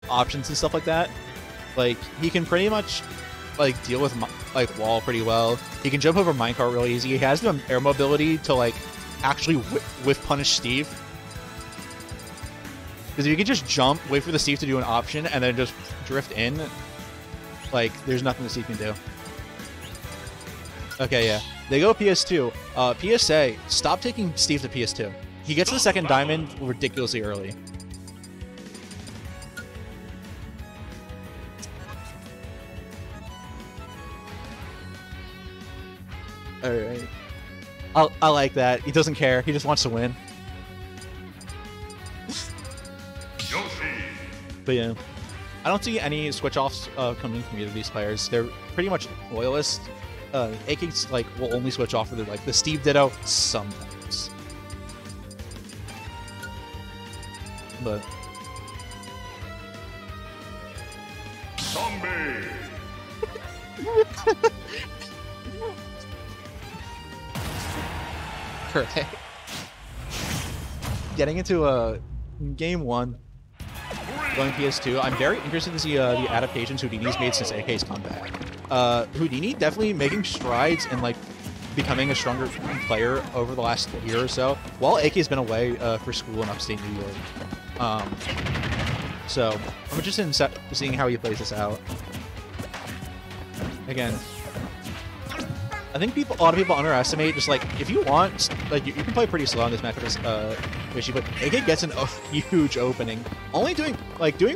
options and stuff like that. Like, he can pretty much, like, deal with, like, wall pretty well. He can jump over minecart really easy. He has the air mobility to, like, actually whiff punish Steve. Because if you can just jump, wait for the Steve to do an option, and then just drift in, like, there's nothing the Steve can do. Okay, yeah. They go PS2. PSA, stop taking Steve to PS2. He gets the second diamond ridiculously early. Alright. I like that. He doesn't care. He just wants to win. But yeah. I don't see any switch-offs coming from either of these players. They're pretty much loyalists. AK's like will only switch off for the Steve Ditto sometimes. But Zombie. Correct. Getting into game 1, going PS2. I'm very interested to see the adaptations Houdini's made since AK's comeback. Houdini definitely making strides in like becoming a stronger player over the last year or so, while AK's been away for school in upstate New York. So I'm interested in seeing how he plays this out. Again, I think a lot of people underestimate just like if you want, like you can play pretty slow on this match with this Wishy, but AK gets a huge opening. Only doing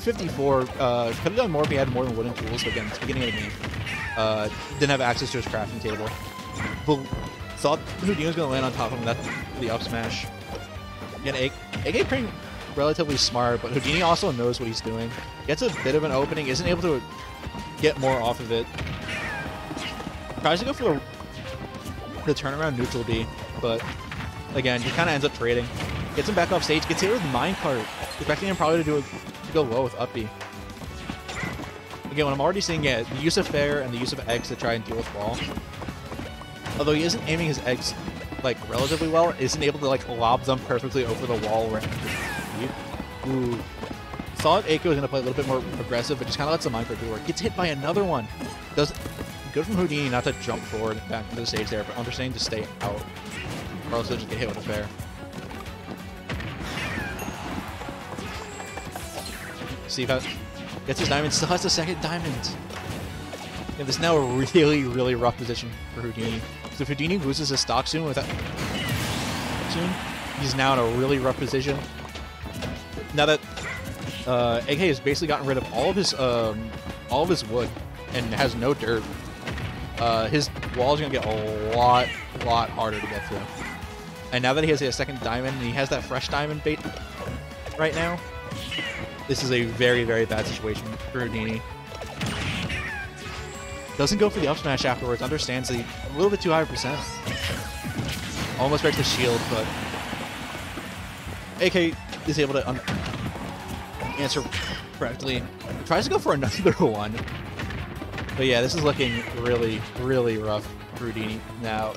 54. Could have done more if he had more than wooden tools. But again, it's the beginning of the game. Didn't have access to his crafting table. But thought Houdini was going to land on top of him. That's the up smash. Again, AK playing relatively smart, but Houdini also knows what he's doing. Gets a bit of an opening, isn't able to get more off of it. Tries to go for the turnaround neutral D, but again, he kind of ends up trading. Gets him back off stage, gets hit with minecart, expecting him probably to go low with up B. Again, what I'm already seeing, yeah, the use of fair and the use of eggs to try and deal with wall. Although he isn't aiming his eggs like relatively well, isn't able to like lob them perfectly over the wall right. Ooh. Thought AK was gonna play a little bit more aggressive, but just kind of lets the minecart do work. Gets hit by another one. Does good from Houdini not to jump forward back into the stage there, but understanding to stay out, or else he'll just get hit with a fair. Steve gets his diamond, still has the second diamond. Yeah, this is now a really, really rough position for Houdini. So if Houdini loses his stock soon, he's now in a really rough position. Now that AK has basically gotten rid of all of his wood and has no dirt, his wall is gonna get a lot harder to get through. And now that he has a second diamond and he has that fresh diamond bait right now, this is a very, very bad situation for Houdini. Doesn't go for the up smash afterwards, understands that he's a little bit too high percent. Almost breaks the shield, but AK is able to answer correctly. Tries to go for another one. But yeah, this is looking really, really rough for Houdini now.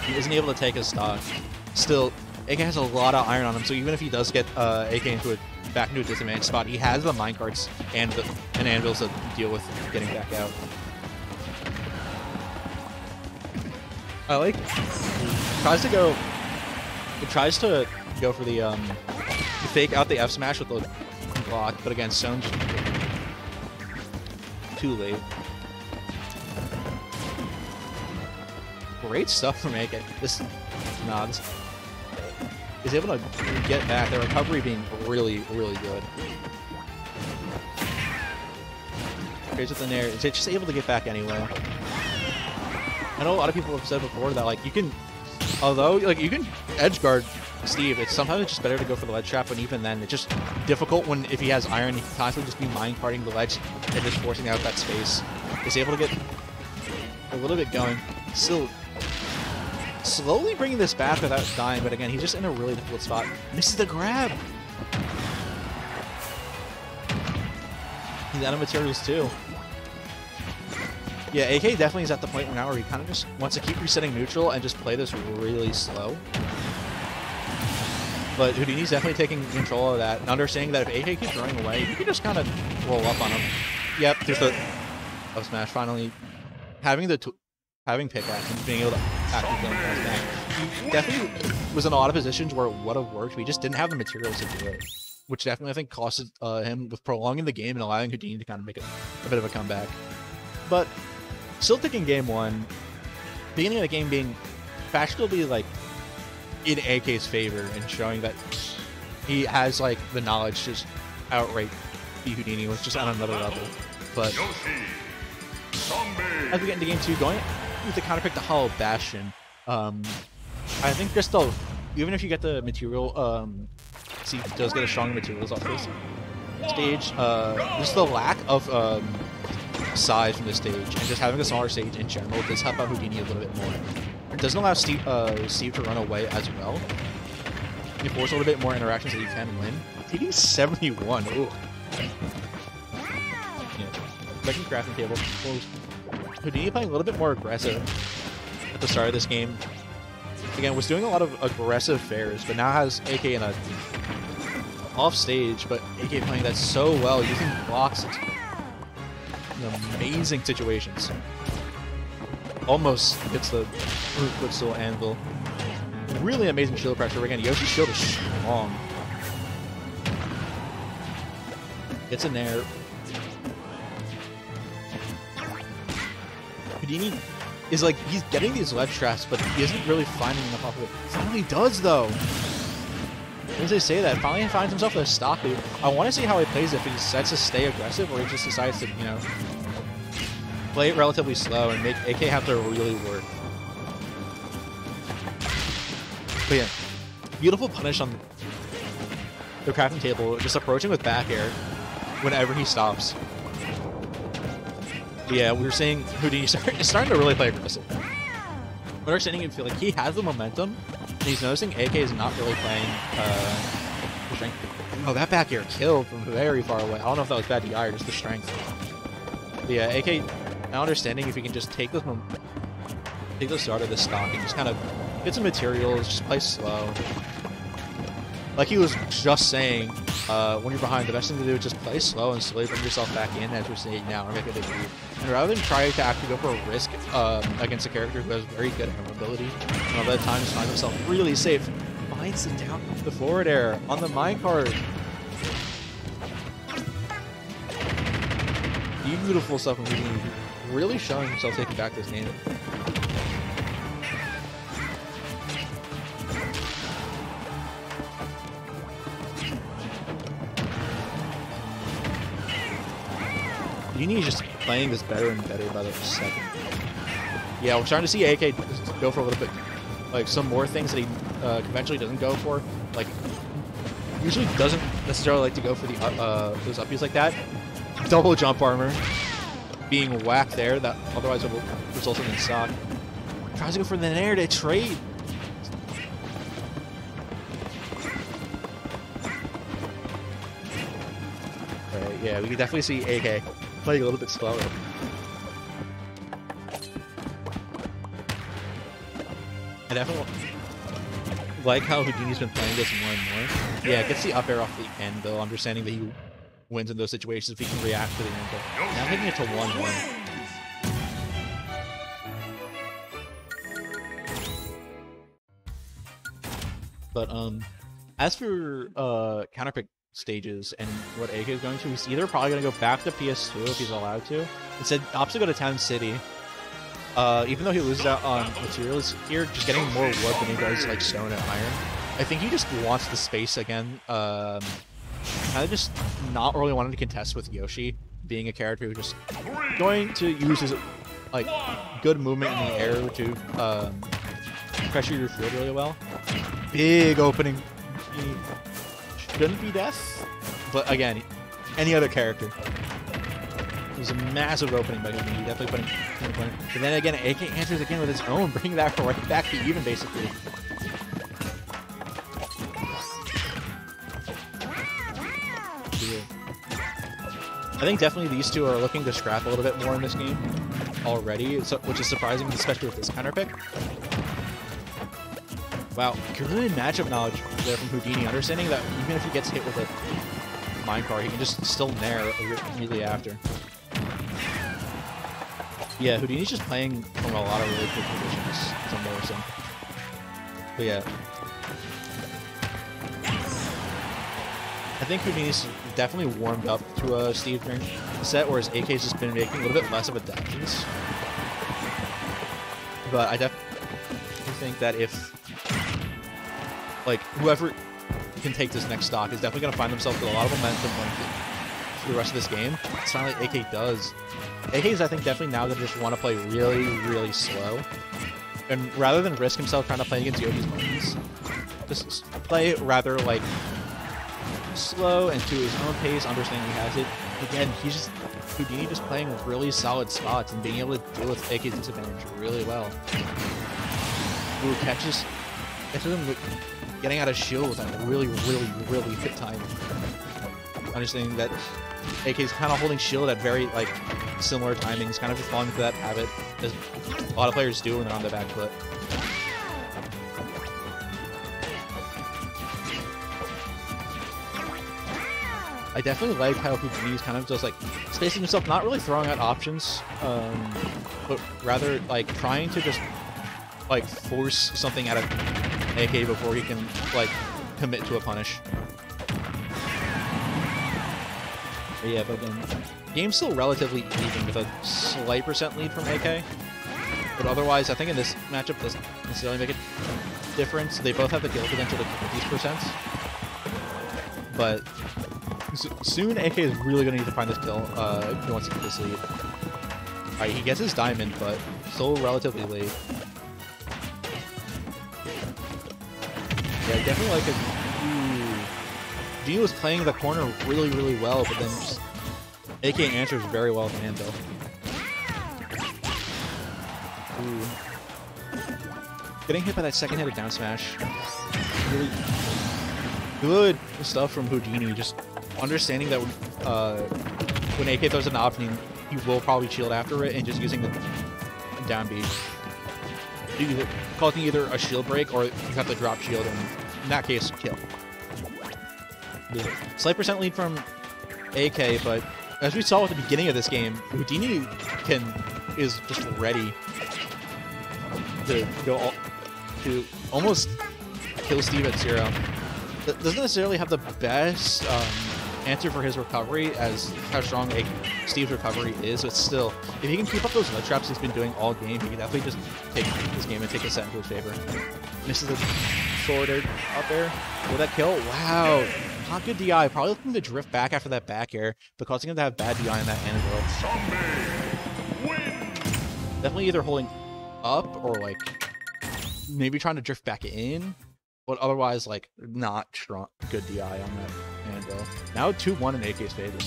He isn't able to take his stock. Still, AK has a lot of iron on him, so even if he does get AK back into a disadvantaged spot, he has the minecarts and anvils to deal with getting back out. I like. It tries to go for the fake out the F smash with the block, but again, Stone's too late. Great stuff from AK. This is able to get back. The recovery being really, really good. Trades with the nair. It's just able to get back anyway. I know a lot of people have said before that like you can, although like you can edge guard Steve, sometimes it's just better to go for the ledge trap, but even then it's just difficult when if he has iron, he can constantly just be mine-carting the ledge and just forcing out that space. He's able to get a little bit going. Still slowly bringing this back without dying, but again, he's just in a really difficult spot. Misses the grab! He's out of materials too. Yeah, AK definitely is at the point now where he kind of just wants to keep resetting neutral and just play this really slow. But Houdini's definitely taking control of that and understanding that if AK keeps running away, you can just kind of roll up on him. Yep, there's the up smash finally. Having pickaxe and being able to actually kill him back. He definitely was in a lot of positions where it would have worked, but he just didn't have the materials to do it. Which definitely, I think, costed him with prolonging the game and allowing Houdini to kind of make a bit of a comeback. But still taking game one, beginning of the game being factually like in AK's favor and showing that he has like the knowledge to just outright beat Houdini was just on another level. But as we get into game two, going with the counterpick to Hollow Bastion, I think just though, even if you get the material, he does get a stronger materials off this stage. Just the lack of size from this stage and just having a smaller stage in general does help out Houdini a little bit more. It doesn't allow Steve to run away as well. You force a little bit more interactions that you can win. TD 71. Ooh. Yeah. Second crafting table. Houdini playing a little bit more aggressive at the start of this game. Again, was doing a lot of aggressive fairs, but now has AK in a off stage, but AK playing that so well, using blocks in amazing situations. Almost gets the root footstool anvil. Really amazing shield pressure. Again, Yoshi's shield is strong. Gets in there. Houdini is like, he's getting these ledge traps, but he isn't really finding enough off of it. Finally does, though. As they say that, finally finds himself a stock loop. I want to see how he plays it, if he decides to stay aggressive or he just decides to, you know, play it relatively slow and make AK have to really work. But yeah, beautiful punish on the crafting table, just approaching with back air whenever he stops. But yeah, we were saying Houdini starting to really play aggressive. We're understanding and feel like he has the momentum, and he's noticing AK is not really playing the strength. Oh, that back air killed from very far away. I don't know if that was bad DI or just the strength. But yeah, AK now understanding if he can just take the start of this stock and just kind of get some materials, just play slow. Like he was just saying, when you're behind, the best thing to do is just play slow and slowly bring yourself back in, as we're seeing now, or make a big lead. And rather than try to actually go for a risk against a character who has very good air mobility, and all that time just finds himself really safe, finds it down the forward air on the minecart. Beautiful stuff from Houdini, really showing himself taking back this game. Houdini is just playing this better and better by the second. Yeah, we're starting to see AK go for a little bit, like some more things that he conventionally doesn't go for. Like, usually doesn't necessarily like to go for the those uppies like that. Double jump armor being whacked there, that otherwise would result in stock. Tries to go for the nair to trade. Right, yeah, we can definitely see AK playing a little bit slower. I definitely like how Houdini's been playing this more and more. Yeah, gets the up air off the end though, understanding that he wins in those situations if he can react to the angle. Now taking it to 1-1. But as for counterpick stages and what AK is going to, he's either probably going to go back to PS2 if he's allowed to. Instead, opts to go to Town City. Even though he loses out on materials here, just getting more wood than he does like stone and iron. I think he just wants the space again. Kind of just not really wanting to contest with Yoshi, being a character who's just going to use his like good movement in the air to pressure your field really well. Big opening. Shouldn't be death, but again, any other character. It was a massive opening by Houdini, definitely putting. But then again, AK answers again with his own, bringing that right back to even, basically. I think definitely these two are looking to scrap a little bit more in this game already, which is surprising, especially with this counterpick. Wow, good matchup knowledge there from Houdini, understanding that even if he gets hit with a minecart, he can just still nair immediately after. Yeah, Houdini's just playing from a lot of really good positions, as I'm noticing. But yeah. I think Houdini's definitely warmed up to Steve during the set, whereas AK's just been making a little bit less of adaptations. But I definitely think that if, like, whoever can take this next stock is definitely going to find themselves with a lot of momentum for the rest of this game. It's not like AK does. AK's, I think, definitely now going to just want to play really, really slow. And rather than risk himself trying to play against Yogi's buttons, just play rather, like, slow and to his own pace, understanding he has it. Again, he's just Houdini just playing really solid spots and being able to deal with AK's disadvantage really well. Ooh, catches him getting out of shield with that really good time. Understanding that AK's kind of holding shield at very like similar timings, kind of just falling into that habit, as a lot of players do when they're on their back foot. I definitely like how Houdini's kind of just like spacing himself, not really throwing out options, but rather like trying to just like force something out of AK before he can like commit to a punish. But yeah, but again, game's still relatively even with a slight % lead from AK. But otherwise, I think in this matchup doesn't necessarily make a difference. They both have the kill potential to kill these %. But soon AK is really going to need to find this kill if he wants to get this lead. Alright, he gets his diamond, but still relatively late. Yeah, I definitely like it. Ooh. G was playing the corner really well, but then just AK answers very well with Anvil. Ooh. Getting hit by that second hit of down smash. Really good stuff from Houdini, just understanding that when AK throws an option, he will probably shield after it, and just using the down B. Causing either a shield break or you have to drop shield, and in that case, kill. Yeah. Slight % lead from AK, but as we saw at the beginning of this game, Houdini is just ready to go to almost kill Steve at 0. Doesn't necessarily have the best answer for his recovery as how strong Steve's recovery is, but still, if he can keep up those ledge traps he's been doing all game, he can definitely just take this game and take a set into his favor. Misses a sorted out there. Will that kill? Wow. Not good DI. Probably looking to drift back after that back air, but causing him to have bad DI in that anvil. Definitely either holding up or like maybe trying to drift back in. But otherwise, like, not strong, good DI on that anvil. Now 2-1 in AK's favor.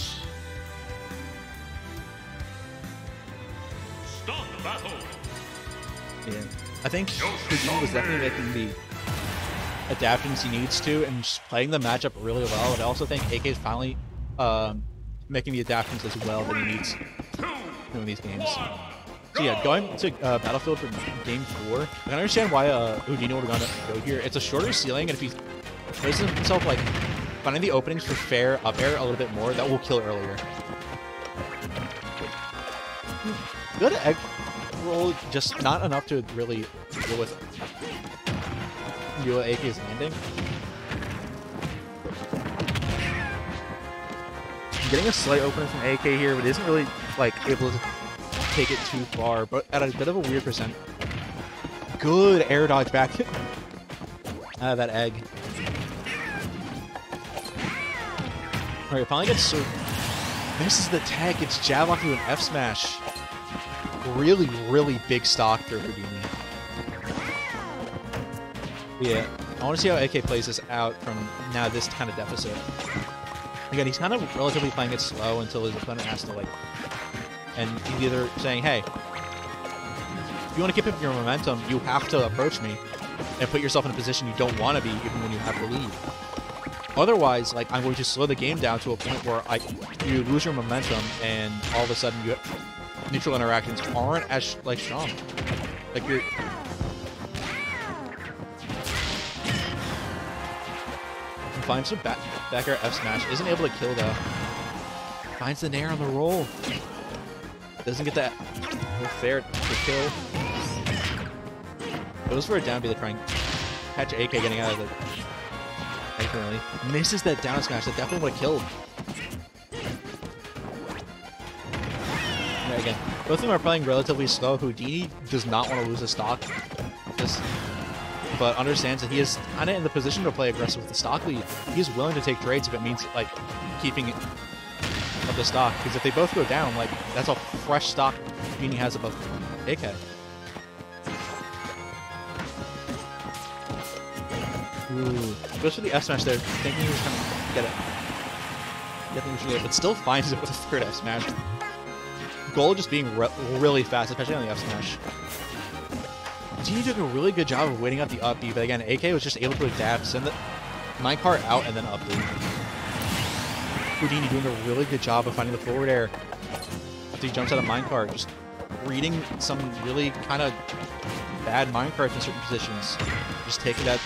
Start the battle. Yeah, I think Houdini was definitely making the adaptations he needs to and just playing the matchup really well. And I also think AK is finally making the adaptations as well that he needs in these games. So yeah, going to Battlefield for Game 4, I can understand why Houdini would have gone to go here. It's a shorter ceiling, and if he places himself like finding the openings for fair up air a little bit more, that will kill earlier. Good egg roll, just not enough to really deal with AK's landing. Getting a slight opening from AK here, but isn't really like able to take it too far, but at a bit of a weird %. Good air dodge back out of that egg. Alright, finally gets so misses the tech. It's jab lock to an F smash. Really big stock for Houdini. Yeah, I want to see how AK plays this out from now this kind of deficit. Again, he's kind of relatively playing it slow until his opponent has to like. And he's either saying, hey, if you want to keep up your momentum, you have to approach me and put yourself in a position you don't want to be even when you have the lead. Otherwise, like, I'm going to slow the game down to a point where you lose your momentum and all of a sudden neutral interactions aren't as like strong. Like finds a back air F smash. Isn't able to kill though. Finds the nair on the roll. Doesn't get that fair to kill. Goes for a down B to try and catch AK getting out of it. Currently misses that down smash. That definitely would have killed. Yeah, again, both of them are playing relatively slow. Houdini does not want to lose a stock. But understands that he is kind of in the position to play aggressive with the stock lead. He's willing to take trades if it means like keeping up the stock. Because if they both go down, like that's a fresh stock Houdini has above AK. Ooh, goes for the F smash there, thinking he was trying to get it. But still finds it with a third F smash. Goal just being really fast, especially on the F smash. Houdini took a really good job of waiting out the up B, but again, AK was just able to adapt, send the minecart out, and then up B. Houdini doing a really good job of finding the forward air after he jumps out of minecart, just reading some really kind of bad minecarts in certain positions, just taking that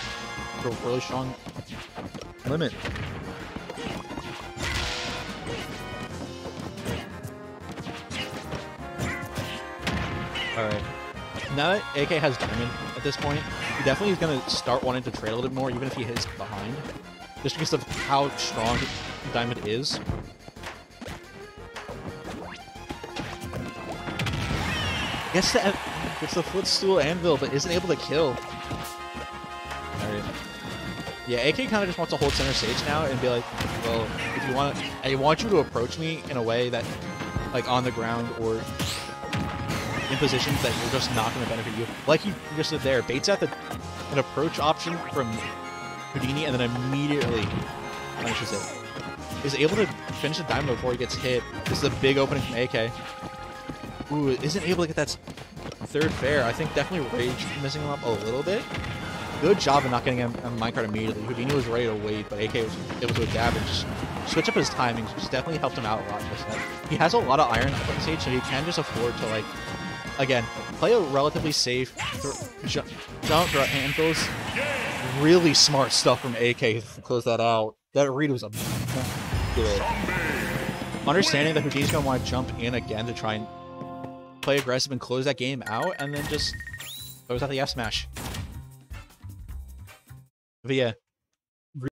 to a really strong limit. Alright. Now that AK has Diamond at this point, he definitely is going to start wanting to trade a little bit more, even if he hits behind. Just because of how strong Diamond is. Gets the footstool anvil, but isn't able to kill. Alright. Yeah, AK kind of just wants to hold center stage now and be like, well, if you want, I want you to approach me in a way that, like, on the ground or in positions that you're just not going to benefit you. Like he just did there. Baits out an approach option from Houdini and then immediately punishes it. Is able to finish the diamond before he gets hit. This is a big opening from AK. Ooh, isn't able to get that third fair. I think definitely Rage missing him up a little bit. Good job of not getting him a minecart immediately. Houdini was ready to wait, but AK was able to adapt and just switch up his timings, which definitely helped him out a lot. He has a lot of iron up on stage, so he can just afford to, like, again, play a relatively safe jump throw anvils. Really smart stuff from AK to close that out. That read was good. Understanding that Houdini's going to want to jump in again to try and play aggressive and close that game out, and then just throws out the F smash. But yeah,